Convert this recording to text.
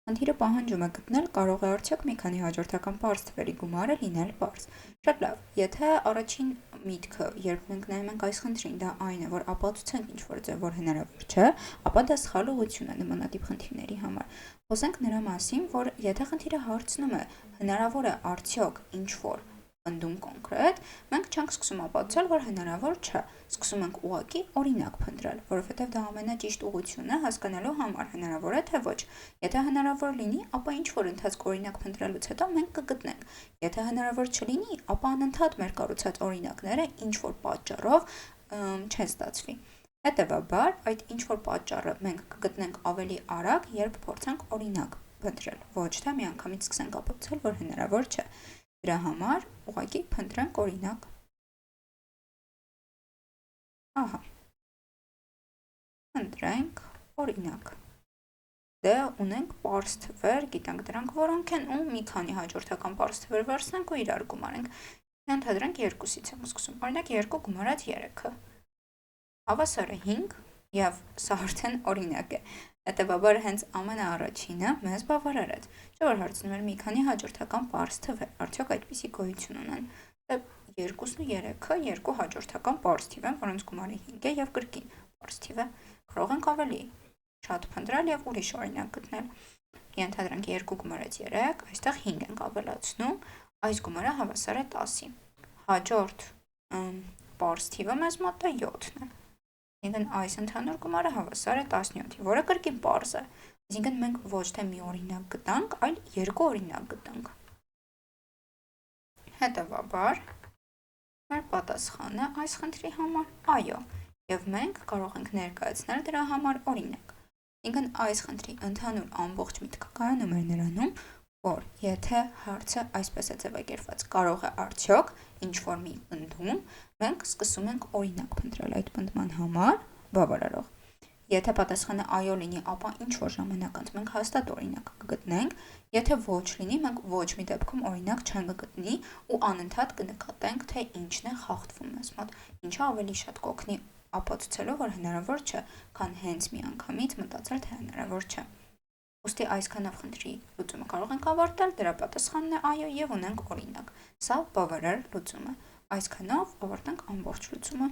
Խնդիրը պահանջում է գտնել կարող է արդյոք մի քանի հաջորդական պարզ թվերի գումարը լինել պարզ։ Շատ լավ, եթե առաջին միտքը, երբ մենք նայում ենք այս խնդրին, դա այն է, որ ապացուցենք ինչ-որ ձև, որ հնարավոր չէ, ապա դա սխալ ուղղություն է նմանատիպ խնդիրների համար։ Խոսենք նրա մասին, որ եթե խնդիրը հարցնում է հնարավոր է արդյոք ինչ-որ պնդում կոնկրետ, մենք չենք սկսում ապացուցել, որ հնարավոր չէ, սկսում ենք ուղղակի օրինակ փնտրել, որովհետև դա ամենաճիշտ ուղղությունն է հասկանալու համար, հնարավոր է թե ոչ։ Եթե հնարավոր լինի, ապա ինչ-որ ընթացք օրինակ փնտրելուց հետո մենք կգտնենք։ Եթե հնարավոր չլինի, ապա անընդհատ մեր կառուցած օրինակները ինչ-որ պատճառով չեն ստացվի։ Հետևաբար, այդ ինչ-որ պատճառը մենք կգտնենք ավելի արագ, երբ փորձենք օրինակ փնտրել, ոչ թե միանգամից սկսենք ապացուցել, որ հնարավոր չէ։ Դրա համար ուղղակի փնտրենք օրինակ։ Ահա, փնտրենք օրինակ։ Դե ունենք պարզ թվեր, գիտենք դրանք որոնք են ու մի քանի հաջորդական պարզ թվեր վերցնենք ու իրար գումարենք։ Ենթադրենք 2-ից եմ սկսում, օրինակ 2 գումարած 3-ը։ Հավասարը 5 եւ սա արդեն օրինակ է։ Հետևաբար հենց ամենաառաջինը մեզ բավարարեց, չէ՞ որ հարցնում էր մի քանի հաջորդական պարզ թվեր, արդյոք այդպիսի գոյություն ունեն։ Դե 2-ն ու 3-ը երկու հաջորդական պարզ թիվ են, որոնց գումարը 5 է եւ կրկին պարզ թիվ է։ Կարող ենք ավելի շատ փնտրել եւ ուրիշ օրինակ գտնել։ Ենթադրենք 2 գումարած 3, այստեղ 5 ենք ավելացնում, այս գումարը հավասար է 10-ի։ Հաջորդ պարզ թիվը մեզ մոտ է 7-ն է։ Այսինքն այս ընդհանուր գումարը հավասար է 17-ի, որը կրկին պարզ է։ Այսինքն մենք ոչ թե մի օրինակ գտանք, այլ երկու օրինակ գտանք։ Հետևաբար մեր պատասխանը այս խնդրի համար այո, եւ մենք կարող ենք ներկայացնել դրա համար օրինակ։ Այսինքն այս խնդրի ընդհանուր ամբողջ միտքը կայանում է նրանում, որ եթե հարցը այսպես է ձևակերպված, կարող է արդյոք ինչ-որ մի պնդում, մենք սկսում ենք օրինակ փնտրել այդ պնդման համար բավարարող։ Եթե պատասխանը այո լինի, ապա ինչ-որ ժամանակ անց մենք հաստատ օրինակ կգտնենք, եթե ոչ լինի, մենք ոչ մի դեպքում օրինակ չկգտնի ու անընդհատ կնկատենք, թե ինչն է խախտվում մեզ մոտ, ինչը ավելի շատ կօգնի ապացուցելով, որ հնարավոր չէ, քան հենց միանգամից մտածել, թե հնարավոր չէ։ Ուստի այսքանով խնդրի լուծումը կարող ենք ավարտել, դրա պատասխանն է այո եւ ունենք օրինակ։ Սա բավարար լուծում է։ Այսքանով ավարտենք ամբողջ լուծումը։